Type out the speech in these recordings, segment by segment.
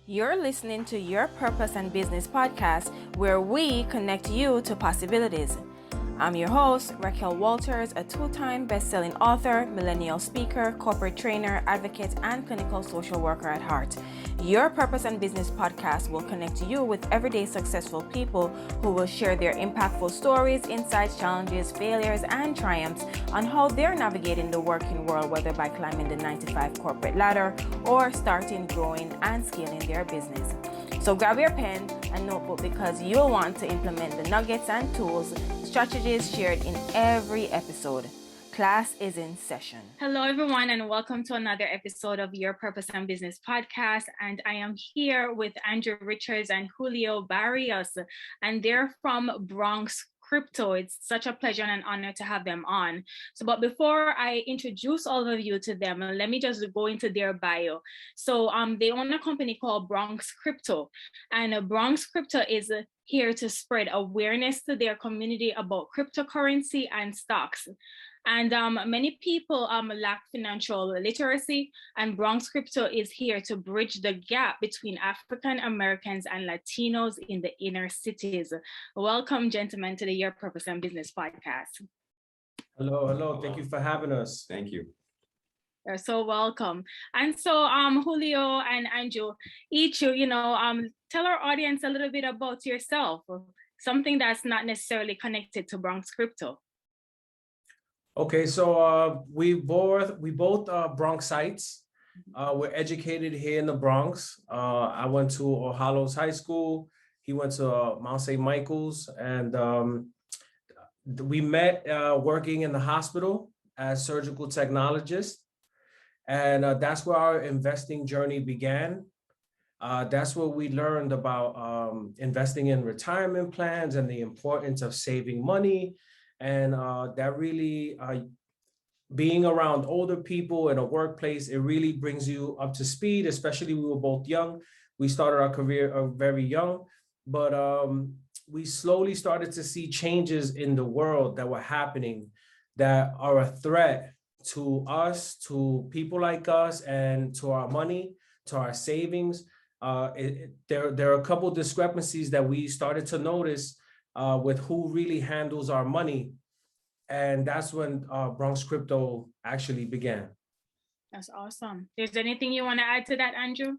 You're listening to Your Purpose and Business podcast, where we connect you to possibilities. I'm your host, Raquel Walters, a two-time best-selling author, millennial speaker, corporate trainer, advocate, and clinical social worker at heart. Your Purpose and Business podcast will connect you with everyday successful people who will share their impactful stories, insights, challenges, failures, and triumphs on how they're navigating the working world, whether by climbing the 9-to-5 corporate ladder or starting, growing, and scaling their business. So grab your pen and notebook because you'll want to implement the nuggets and tools, strategies shared in every episode. Class is in session. Hello, everyone, and welcome to another episode of Your Purpose and Business podcast. And I am here with Andrew Richards and Julio Barrios, and they're from Bronx Crypto. It's such a pleasure and an honor to have them on. But before I introduce all of you to them, let me just go into their bio. So they own a company called Bronx Crypto, and Bronx Crypto is here to spread awareness to their community about cryptocurrency and stocks. And many people lack financial literacy, and Bronx Crypto is here to bridge the gap between African Americans and Latinos in the inner cities. Welcome, gentlemen, to the Your Purpose and Business podcast. Hello. Thank you for having us. Thank you. You're so welcome. And so, Julio and Andrew, each, tell our audience a little bit about yourself, something that's not necessarily connected to Bronx Crypto. Okay, so we both Bronxites. We're educated here in the Bronx. I went to All Hallows High School. He went to Mount St. Michael's, and we met working in the hospital as surgical technologists. And that's where our investing journey began. That's where we learned about investing in retirement plans and the importance of saving money. And that really, being around older people in a workplace, it really brings you up to speed, especially we were both young. We started our career very young, but we slowly started to see changes in the world that were happening that are a threat to us, to people like us, and to our money, to our savings. There are a couple of discrepancies that we started to notice with who really handles our money. And that's when Bronx Crypto actually began. That's awesome. Is there anything you want to add to that, Andrew?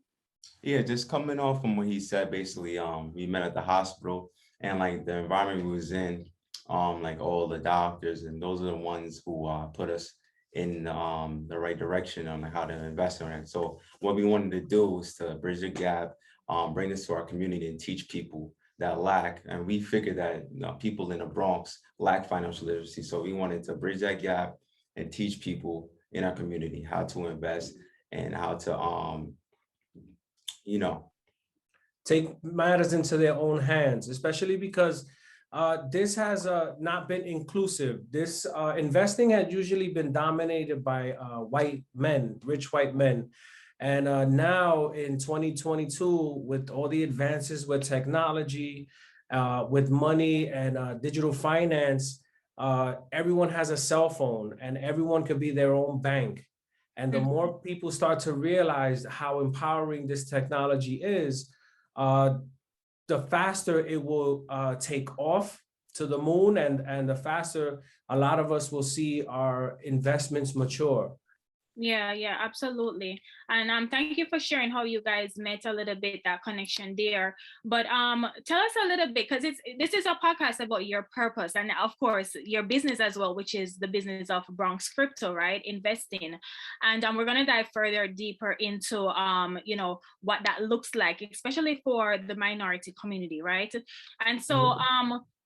Yeah, just coming off from what he said, basically, we met at the hospital, and like the environment we was in, like all the doctors, and those are the ones who put us in the right direction on how to invest in it. So what we wanted to do was to bridge the gap, bring this to our community and teach people that lack. And we figured that people in the Bronx lack financial literacy. So we wanted to bridge that gap and teach people in our community how to invest and how to, take matters into their own hands, especially because this has not been inclusive. This investing had usually been dominated by white men, rich white men. And now in 2022, with all the advances with technology, with money and digital finance, everyone has a cell phone and everyone can be their own bank. And the more people start to realize how empowering this technology is, the faster it will take off to the moon, and the faster a lot of us will see our investments mature. Yeah, absolutely. And thank you for sharing how you guys met a little bit, that connection there. But tell us a little bit, because this is a podcast about your purpose and of course your business as well, which is the business of Bronx Crypto, right? Investing. And we're gonna dive further deeper into what that looks like, especially for the minority community, right? And so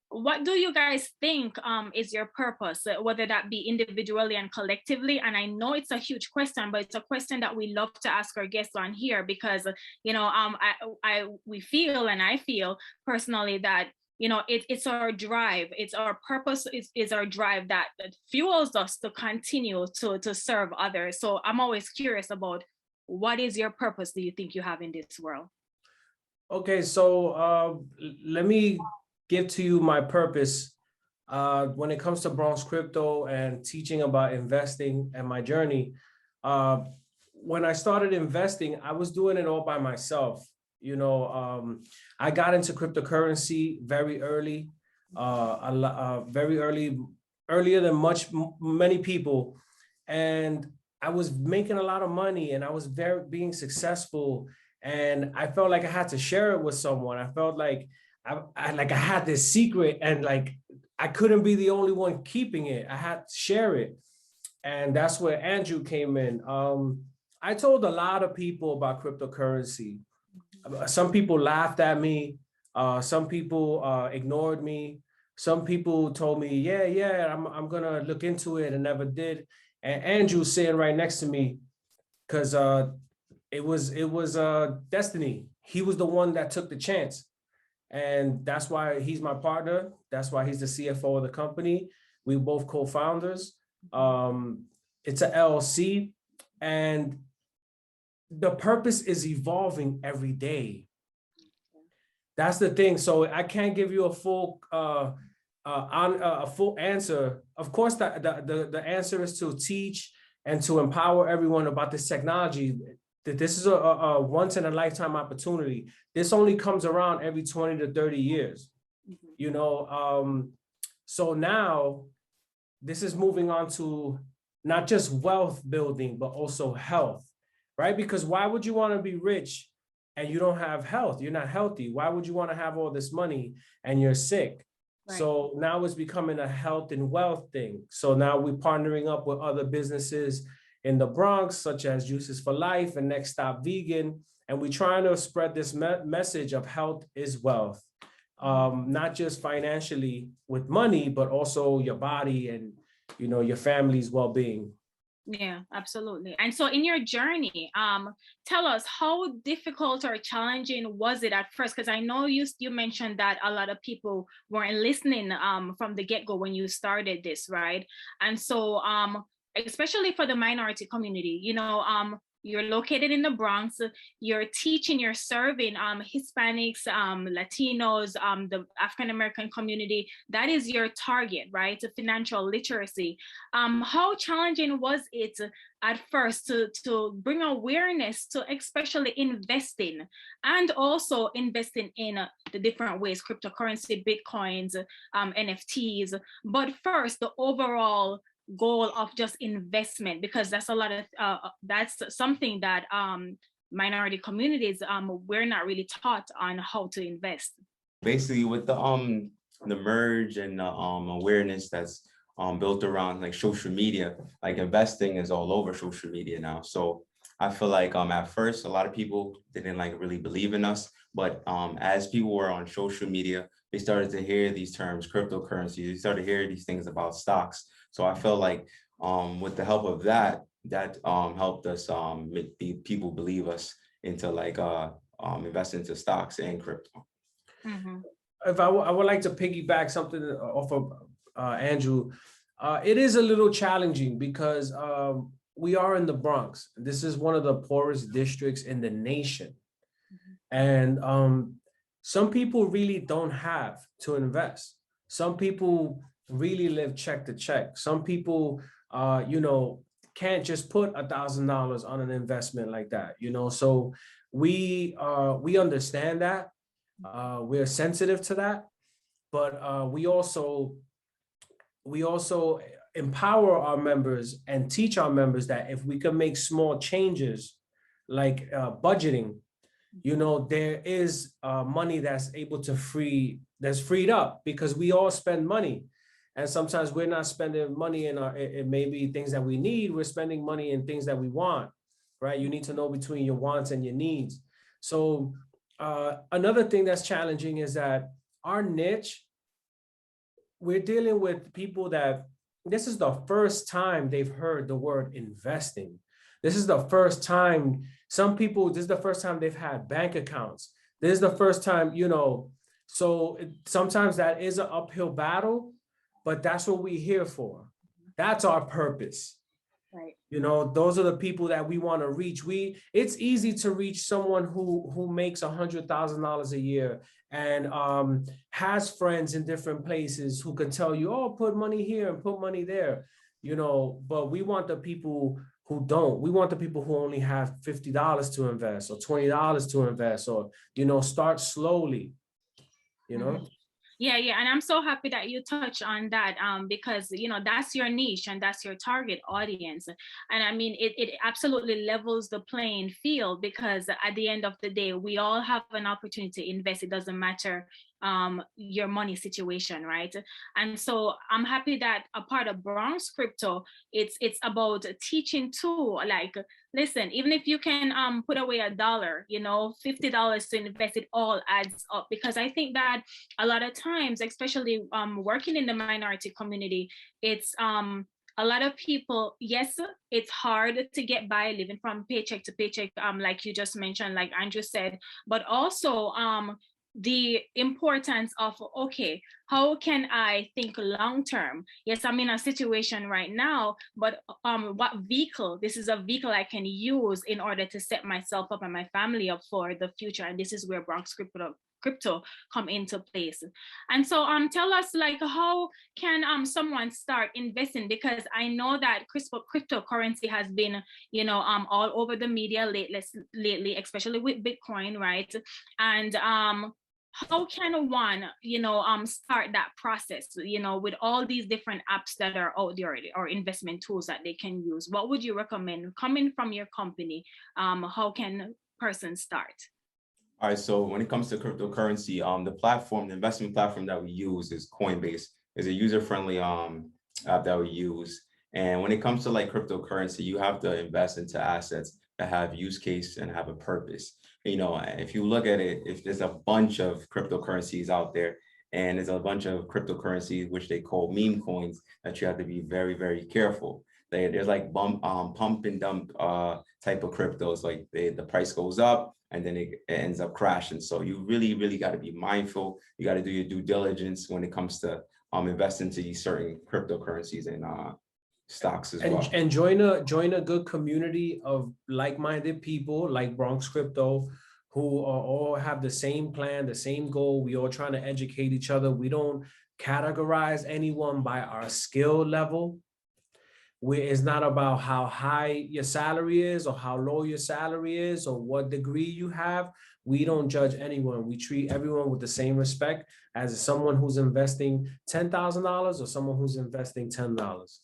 what do you guys think is your purpose, whether that be individually and collectively? And I know it's a huge question, but it's a question that we love to ask our guests on here because, we feel, and I feel personally that, it's our drive, it's our purpose, is our drive that fuels us to continue to serve others. So I'm always curious about, what is your purpose do you think you have in this world? Okay, so let me give to you my purpose when it comes to Bronx Crypto and teaching about investing and my journey. When I started investing, I was doing it all by myself. I got into cryptocurrency very early, very early, earlier than many people. And I was making a lot of money and I was being successful. And I felt like I had to share it with someone. I felt like I had this secret and like I couldn't be the only one keeping it. I had to share it. And that's where Andrew came in. I told a lot of people about cryptocurrency. Some people laughed at me. Some people ignored me. Some people told me, yeah, I'm gonna look into it, and never did. And Andrew's sitting right next to me because it was destiny. He was the one that took the chance, and that's why he's my partner. That's why he's the CFO of the company. We both co-founders. It's a LLC, and the purpose is evolving every day. That's the thing. So I can't give you a full answer. Of course, the answer is to teach and to empower everyone about this technology. That this is a once in a lifetime opportunity. This only comes around every 20 to 30 years. So now this is moving on to not just wealth building, but also health, right? Because why would you want to be rich and you don't have health? You're not healthy. Why would you want to have all this money and you're sick? Right. So now it's becoming a health and wealth thing. So now we're partnering up with other businesses in the Bronx, such as Juices for Life and Next Stop Vegan. And we're trying to spread this message of health is wealth, not just financially with money, but also your body and, your family's well-being. Yeah, absolutely. And so in your journey, tell us how difficult or challenging was it at first? Because I know you mentioned that a lot of people weren't listening from the get-go when you started this, right? And so especially for the minority community, you're located in the Bronx, you're teaching, you're serving Hispanics, Latinos, the African-American community. That is your target, right? Financial literacy. How challenging was it at first to bring awareness to especially investing and also investing in the different ways, cryptocurrency, Bitcoins, NFTs, but first the overall goal of just investment, because that's a lot of that's something that minority communities we're not really taught on how to invest. Basically with the merge and the awareness that's built around like social media, like investing is all over social media now. So I feel like at first a lot of people didn't like really believe in us, but as people were on social media, they started to hear these terms, cryptocurrencies, they started to hear these things about stocks. So I felt like with the help of that helped us make people believe us into like invest into stocks and crypto. Mm-hmm. If I would like to piggyback something off of Andrew, it is a little challenging because we are in the Bronx. This is one of the poorest districts in the nation. Mm-hmm. And some people really don't have to invest. Some people really live check to check. Some people, can't just put $1,000 on an investment like that, So we understand that. We're sensitive to that, but we also empower our members and teach our members that if we can make small changes, like budgeting, there is money that's freed up, because we all spend money. And sometimes we're not spending money in maybe things that we need. We're spending money in things that we want, right? You need to know between your wants and your needs. So another thing that's challenging is that our niche, we're dealing with people that this is the first time they've heard the word investing. This is the first time this is the first time they've had bank accounts. This is the first time, so sometimes that is an uphill battle, but that's what we're here for. That's our purpose. Right. Those are the people that we want to reach. It's easy to reach someone who makes $100,000 a year and has friends in different places who can tell you, oh, put money here and put money there, but we want the people who don't. We want the people who only have $50 to invest or $20 to invest, or, start slowly, you know? Yeah, yeah. And I'm so happy that you touch on that, because, that's your niche and that's your target audience. And I mean, it absolutely levels the playing field, because at the end of the day, we all have an opportunity to invest. It doesn't matter your money situation, right? And so I'm happy that a part of Bronx Crypto, it's about teaching too, like, listen, even if you can put away $1, $50 to invest, it all adds up. Because I think that a lot of times, especially working in the minority community, it's a lot of people, yes, it's hard to get by living from paycheck to paycheck, like you just mentioned, like Andrew said, but also the importance of, okay, how can I think long term? Yes, I'm in a situation right now, but what vehicle? This is a vehicle I can use in order to set myself up and my family up for the future. And this is where Bronx Crypto come into place. And so tell us, like, how can someone start investing? Because I know that cryptocurrency has been all over the media lately, especially with Bitcoin, right? And how can one start that process with all these different apps that are out there, or investment tools that they can use? What would you recommend coming from your company? How can person start? All right, so when it comes to cryptocurrency, the investment platform that we use is Coinbase. It's a user-friendly app that we use. And when it comes to like cryptocurrency, you have to invest into assets that have use case and have a purpose. If you look at it, if there's a bunch of cryptocurrencies out there, and there's a bunch of cryptocurrencies which they call meme coins, that you have to be very, very careful. There's like pump and dump type of cryptos. Like the price goes up and then it ends up crashing. So you really, really got to be mindful. You got to do your due diligence when it comes to investing into these certain cryptocurrencies and stocks as well. And join a good community of like-minded people like Bronx Crypto, who all have the same plan, the same goal. We all trying to educate each other. We don't categorize anyone by our skill level. It's not about how high your salary is or how low your salary is or what degree you have. We don't judge anyone. We treat everyone with the same respect as someone who's investing $10,000 or someone who's investing $10.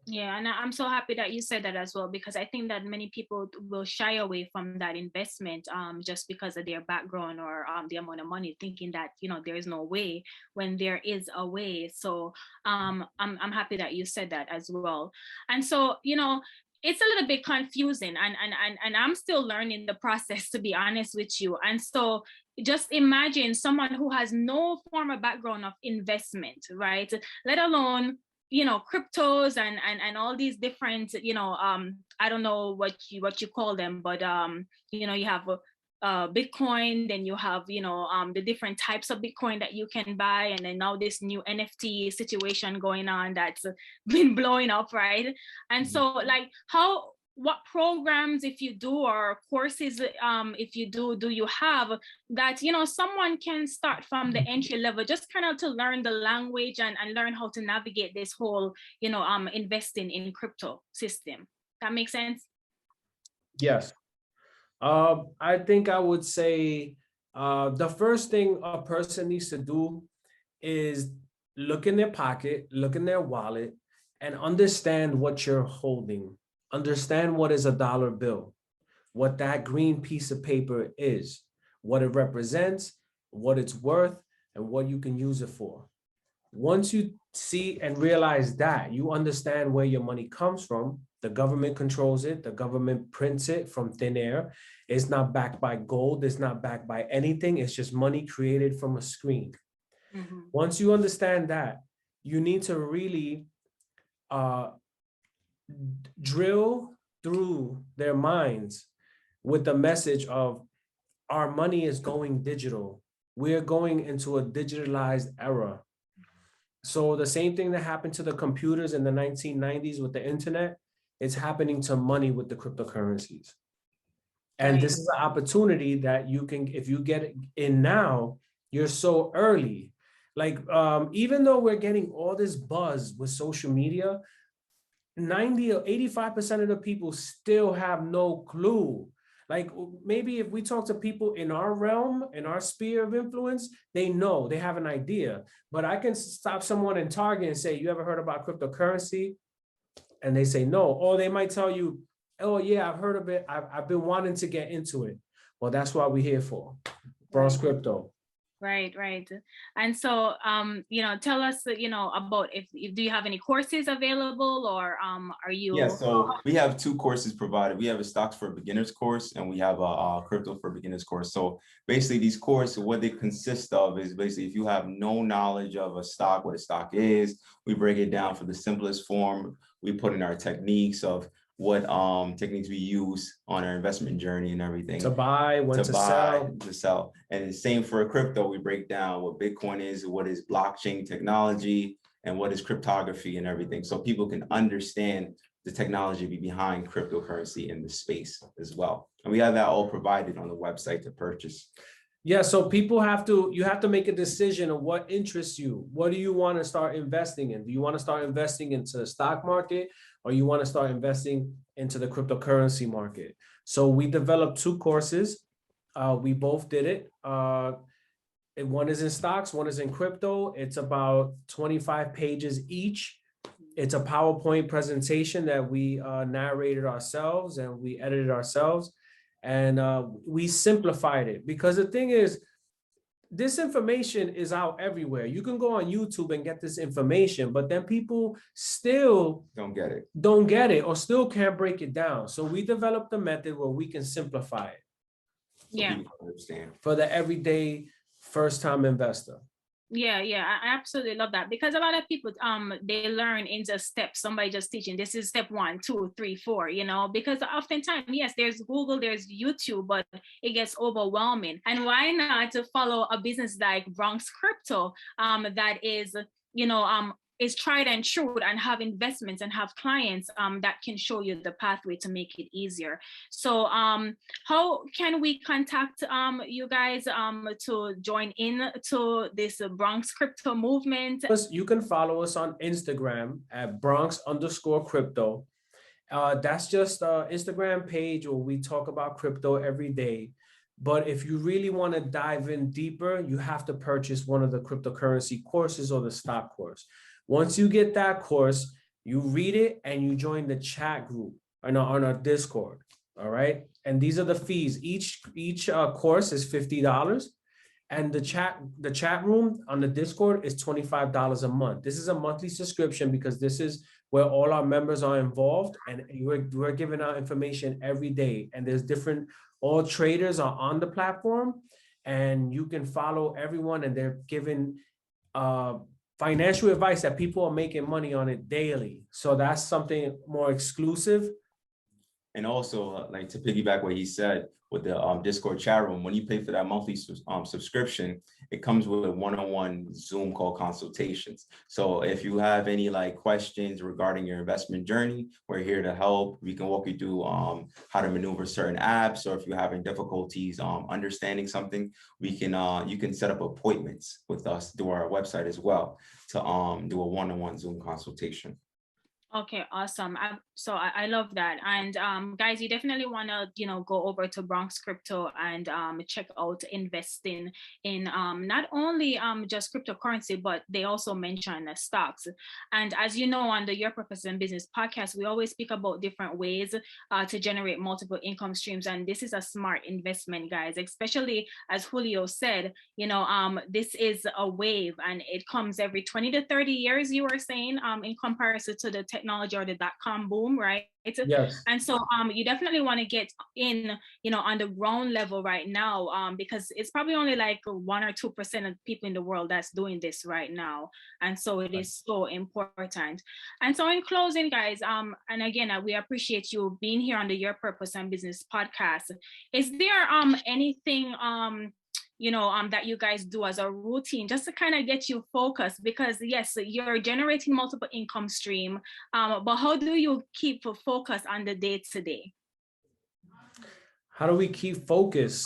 Yeah, and I'm so happy that you said that as well, because I think that many people will shy away from that investment just because of their background or the amount of money, thinking that there is no way when there is a way. So I'm happy that you said that as well. And so it's a little bit confusing, and I'm still learning the process, to be honest with you. And so just imagine someone who has no formal background of investment, right? Let alone cryptos and all these different I don't know what you call them, but you have Bitcoin, then you have the different types of Bitcoin that you can buy, and then now this new NFT situation going on that's been blowing up, right? And so like what programs, if you do, or courses if you do you have that someone can start from the entry level, just kind of to learn the language and learn how to navigate this whole investing in crypto system? That makes sense? Yes. I think I would say the first thing a person needs to do is look in their pocket, look in their wallet, and understand what you're holding. Understand what is a dollar bill, what that green piece of paper is, what it represents, what it's worth, and what you can use it for. Once you see and realize that, you understand where your money comes from. The government controls it. The government prints it from thin air. It's not backed by gold. It's not backed by anything. It's just money created from a screen. Mm-hmm. Once you understand that, you need to really drill through their minds with the message of our money is going digital. We're going into a digitalized era. So the same thing that happened to the computers in the 1990s with the internet, it's happening to money with the cryptocurrencies. And this is an opportunity that you can, if you get in now, you're so early. Like, even though we're getting all this buzz with social media, 90 or 85% of the people still have no clue. Like maybe if we talk to people in our realm, in our sphere of influence, they know, they have an idea. But I can stop someone in Target and say, you ever heard about cryptocurrency? And they say no. Or they might tell you, oh yeah, I've heard of it. I've been wanting to get into it. Well, that's what we're here for. Bronx Crypto. Right, right. And so, tell us, about if do you have any courses available, or are you? Yeah, so we have two courses provided. We have a stocks for beginners course, and we have a crypto for beginners course. So basically these courses, what they consist of is basically if you have no knowledge of a stock, what a stock is, we break it down for the simplest form. We put in our techniques of what techniques we use on our investment journey and everything. To buy, when to sell. To sell. And the same for a crypto, we break down what Bitcoin is, what is blockchain technology, and what is cryptography and everything. So people can understand the technology behind cryptocurrency in the space as well. And we have that all provided on the website to purchase. Yeah, so people you have to make a decision of what interests you. What do you want to start investing in? Do you want to start investing into the stock market, or you want to start investing into the cryptocurrency market? So we developed two courses. We both did it. One is in stocks, one is in crypto. It's about 25 pages each. It's a PowerPoint presentation that we narrated ourselves and we edited ourselves. And we simplified it because the thing is, this information is out everywhere. You can go on YouTube and get this information, but then people still don't get it or still can't break it down. So we developed a method where we can simplify it. So Yeah. people understand. For the everyday first-time investor. Yeah, I absolutely love that, because a lot of people they learn in just steps. Somebody just teaching, this is step 1, 2, 3, 4, because oftentimes, yes, there's Google, there's YouTube, but it gets overwhelming. And why not to follow a business like Bronx Crypto that is tried and true and have investments and have clients that can show you the pathway to make it easier. So how can we contact you guys to join in to this Bronx Crypto movement? You can follow us on Instagram at Bronx_crypto. That's just an Instagram page where we talk about crypto every day. But if you really want to dive in deeper, you have to purchase one of the cryptocurrency courses or the stock course. Once you get that course, you read it and you join the chat group on our Discord. All right. And these are the fees. Each course is $50. And the chat room on the Discord is $25 a month. This is a monthly subscription because this is where all our members are involved, and we're giving out information every day. And there's all traders are on the platform, and you can follow everyone, and they're giving financial advice that people are making money on it daily. So that's something more exclusive. And also, like to piggyback what he said with the Discord chat room, when you pay for that monthly subscription, it comes with a one-on-one Zoom call consultations. So if you have any questions regarding your investment journey, we're here to help. We can walk you through how to maneuver certain apps, or if you're having difficulties understanding something, we can you can set up appointments with us through our website as well to do a one-on-one Zoom consultation. Okay, awesome. I love that. And guys, you definitely want to, go over to Bronx Crypto and check out investing in not only just cryptocurrency, but they also mention stocks. And as you know, on the Your Purpose and Business podcast, we always speak about different ways to generate multiple income streams. And this is a smart investment, guys, especially as Julio said, this is a wave and it comes every 20 to 30 years, you were saying, in comparison to the technology or the .com boom, right? Yes. And so you definitely want to get in, on the ground level right now, because it's probably only 1 or 2% of people in the world that's doing this right now. And so it is so important. And so in closing, guys, and again, we appreciate you being here on the Your Purpose and Business podcast. Is there anything that you guys do as a routine just to kind of get you focused? Because yes, you're generating multiple income stream, but how do you keep focus on the day-to-day? How do we keep focus?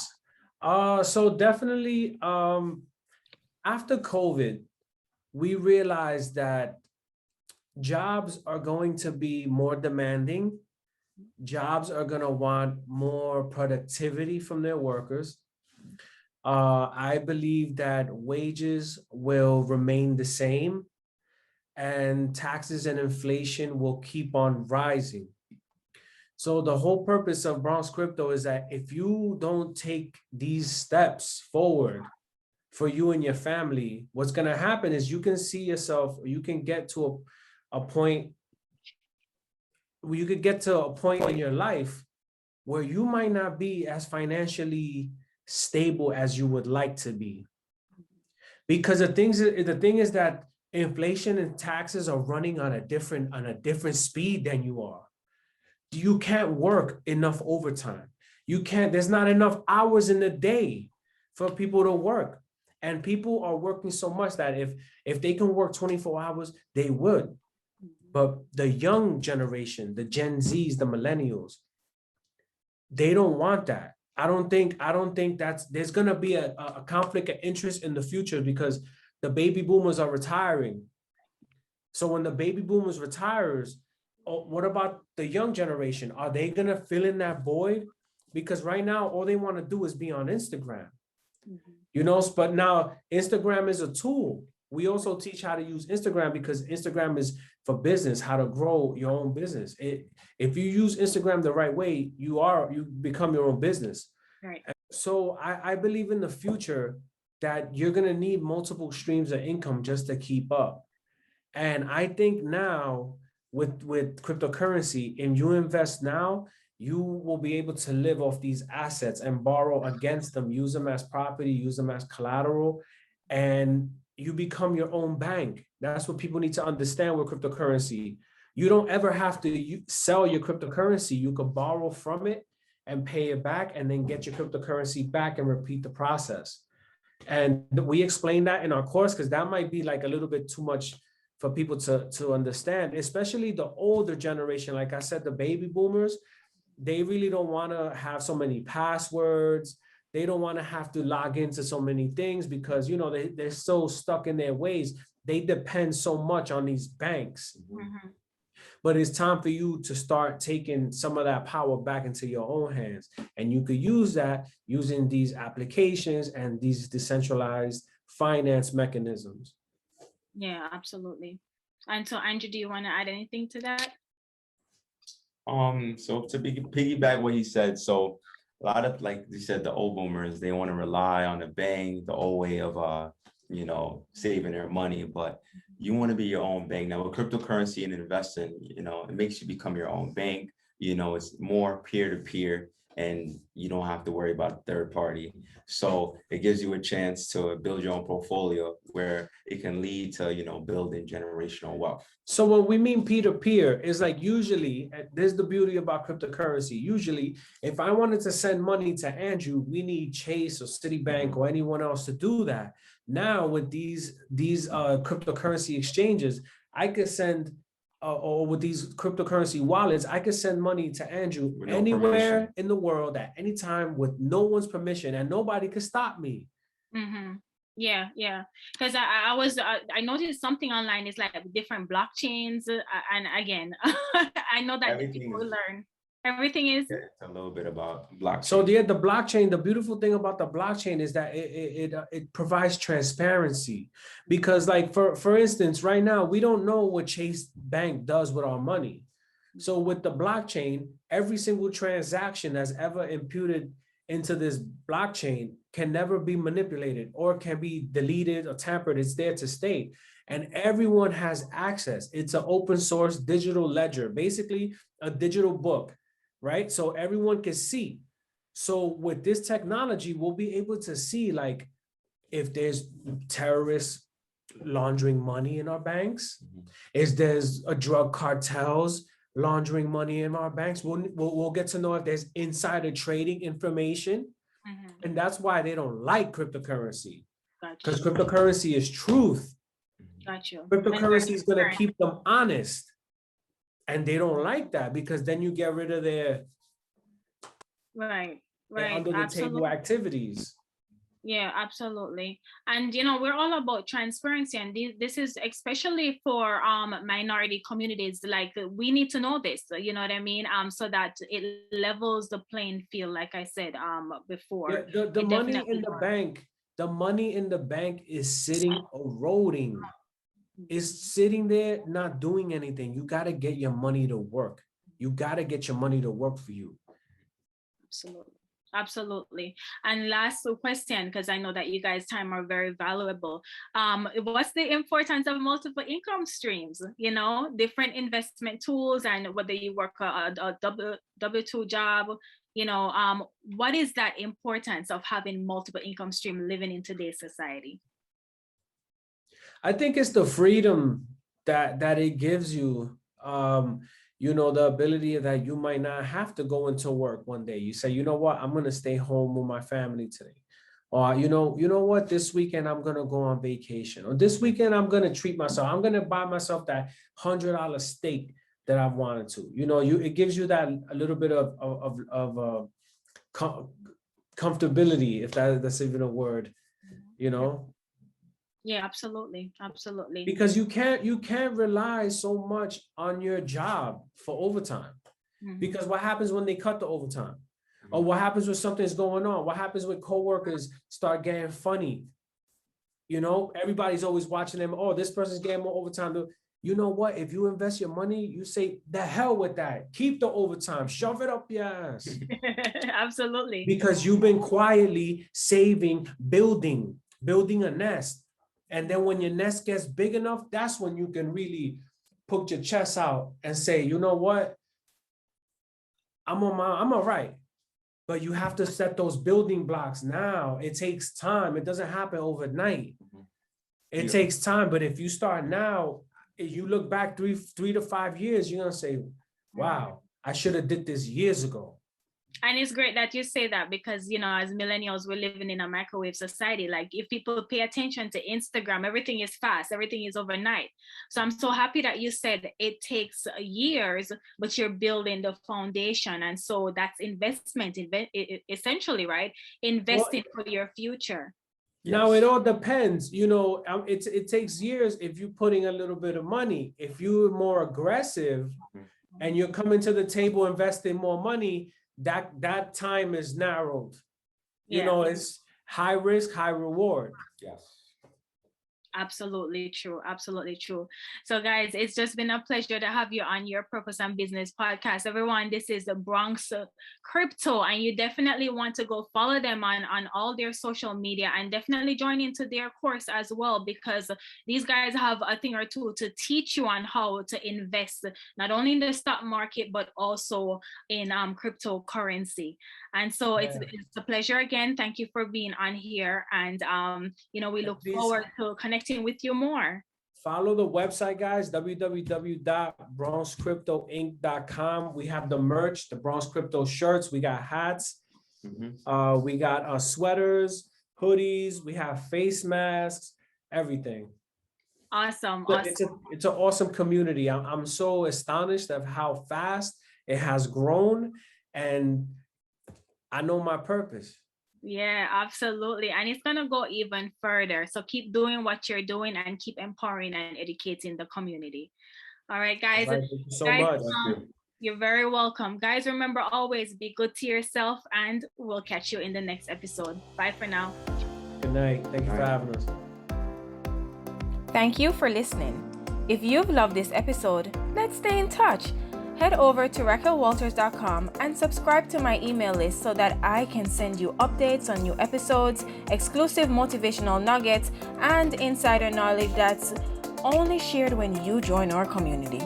So definitely after COVID, we realized that jobs are going to be more demanding. Jobs are going to want more productivity from their workers. I believe that wages will remain the same and taxes and inflation will keep on rising. So the whole purpose of Bronx Crypto is that if you don't take these steps forward for you and your family, what's going to happen is you can see yourself, you can get to a point where you could get to a point in your life where you might not be as financially stable as you would like to be. Because the thing is that inflation and taxes are running on a different speed than you are. You can't work enough overtime. There's not enough hours in the day for people to work. And people are working so much that if they can work 24 hours, they would. But the young generation, the Gen Zs, the millennials, they don't want that. I don't think there's gonna be a conflict of interest in the future because the baby boomers are retiring. So when the baby boomers retires, what about the young generation? Are they gonna fill in that void? Because right now, all they want to do is be on Instagram. But now Instagram is a tool. We also teach how to use Instagram because Instagram is for business, how to grow your own business. If you use Instagram the right way, you become your own business. Right. So I believe in the future that you're gonna need multiple streams of income just to keep up. And I think now with cryptocurrency, if you invest now, you will be able to live off these assets and borrow against them, use them as property, use them as collateral, and you become your own bank. That's what people need to understand with cryptocurrency. You don't ever have to sell your cryptocurrency. You can borrow from it and pay it back and then get your cryptocurrency back and repeat the process. And we explain that in our course because that might be like a little bit too much for people to understand, especially the older generation. Like I said, the baby boomers, they really don't want to have so many passwords. They don't want to have to log into so many things because, they're so stuck in their ways. They depend so much on these banks. But it's time for you to start taking some of that power back into your own hands. And you could use that using these applications and these decentralized finance mechanisms. Yeah, absolutely. And so, Andrew, do you want to add anything to that? So to piggyback what he said, so a lot of, like you said, the old boomers, they want to rely on the bank, the old way of saving their money, but you want to be your own bank. Now with cryptocurrency and investing, it makes you become your own bank. It's more peer-to-peer and you don't have to worry about third party. So it gives you a chance to build your own portfolio where it can lead to, building generational wealth. So what we mean peer-to-peer is like usually, there's the beauty about cryptocurrency. Usually, if I wanted to send money to Andrew, we need Chase or Citibank or anyone else to do that. Now with these cryptocurrency exchanges, I could send or with these cryptocurrency wallets, I could send money to Andrew anywhere in the world at any time with no one's permission and nobody could stop me. Yeah. Because I noticed something online. It's like different blockchains, and again, I know that people will learn. Everything is a little bit about blockchain. So the blockchain, the beautiful thing about the blockchain is that it provides transparency because, like, for instance, right now we don't know what Chase Bank does with our money. So with the blockchain, every single transaction that's ever imputed into this blockchain can never be manipulated or can be deleted or tampered. It's there to stay. And everyone has access. It's an open source digital ledger, basically a digital book, right? So everyone can see. So with this technology, we'll be able to see, like, if there's terrorists laundering money in our banks, if there's a drug cartels laundering money in our banks, we'll get to know if there's insider trading information. And that's why they don't like cryptocurrency, because cryptocurrency is truth. Cryptocurrency is going to keep them honest, and they don't like that because then you get rid of their right under the table activities. Yeah, absolutely. And we're all about transparency, and this is especially for minority communities. Like we need to know this, you know what I mean? So that it levels the playing field, like I said before. Yeah, the It money in definitely the bank, the money in the bank is sitting eroding. It's sitting there not doing anything. You got to get your money to work. You got to get your money to work for you. Absolutely. Absolutely. And last question, because I know that you guys' time are very valuable. What's the importance of multiple income streams? Different investment tools, and whether you work a W-2 job, what is that importance of having multiple income stream living in today's society? I think it's the freedom that it gives you. The ability that you might not have to go into work one day. You say, you know what, I'm gonna stay home with my family today. Or you know what, this weekend I'm gonna go on vacation. Or this weekend I'm gonna treat myself. I'm gonna buy myself that $100 steak that I've wanted to. It gives you that a little bit of comfortability, if that's even a word. Yeah, absolutely. Absolutely. Because you can't rely so much on your job for overtime. Because what happens when they cut the overtime? Or what happens when something's going on? What happens when coworkers start getting funny? Everybody's always watching them. Oh, this person's getting more overtime. You know what? If you invest your money, you say, the hell with that. Keep the overtime. Shove it up your ass. Absolutely. Because you've been quietly saving, building a nest. And then when your nest gets big enough, that's when you can really put your chest out and say, you know what? I'm all right. But you have to set those building blocks now. It takes time. It doesn't happen overnight. It takes time. But if you start now, if you look back 3 to 5 years, you're going to say, wow, I should have did this years ago. And it's great that you say that, because, as millennials, we're living in a microwave society. Like if people pay attention to Instagram, everything is fast, everything is overnight. So I'm so happy that you said it takes years, but you're building the foundation. And so that's investment, essentially, right? Investing for your future. Now, it all depends. It takes years if you're putting a little bit of money. If you're more aggressive and you're coming to the table investing more money, that time is narrowed. It's high risk, high reward. Yes. Absolutely true. Absolutely true. So guys, it's just been a pleasure to have you on Your Purpose and Business podcast. Everyone, this is the Bronx Crypto, and you definitely want to go follow them on all their social media, and definitely join into their course as well, because these guys have a thing or two to teach you on how to invest, not only in the stock market, but also in cryptocurrency. And so it's a pleasure again. Thank you for being on here. And, we look forward to connecting with you more. Follow the website, guys, www.bronxcryptoinc.com. We have the merch, the Bronx Crypto shirts. We got hats. We got sweaters, hoodies. We have face masks, everything. Awesome. It's an awesome community. I'm so astonished of how fast it has grown, and I know my purpose. Yeah, absolutely. And it's going to go even further. So keep doing what you're doing and keep empowering and educating the community. All right, guys. All right, thank you so much. You're very welcome. Guys, remember, always be good to yourself, and we'll catch you in the next episode. Bye for now. Good night. Thank you for having us. Thank you for listening. If you've loved this episode, let's stay in touch. Head over to raquelwalters.com and subscribe to my email list so that I can send you updates on new episodes, exclusive motivational nuggets, and insider knowledge that's only shared when you join our community.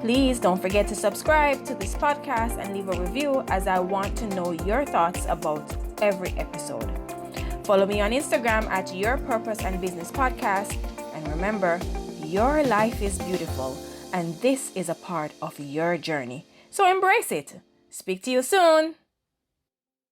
Please don't forget to subscribe to this podcast and leave a review, as I want to know your thoughts about every episode. Follow me on Instagram at Your Purpose and Business Podcast. And remember, your life is beautiful, and this is a part of your journey. So embrace it. Speak to you soon.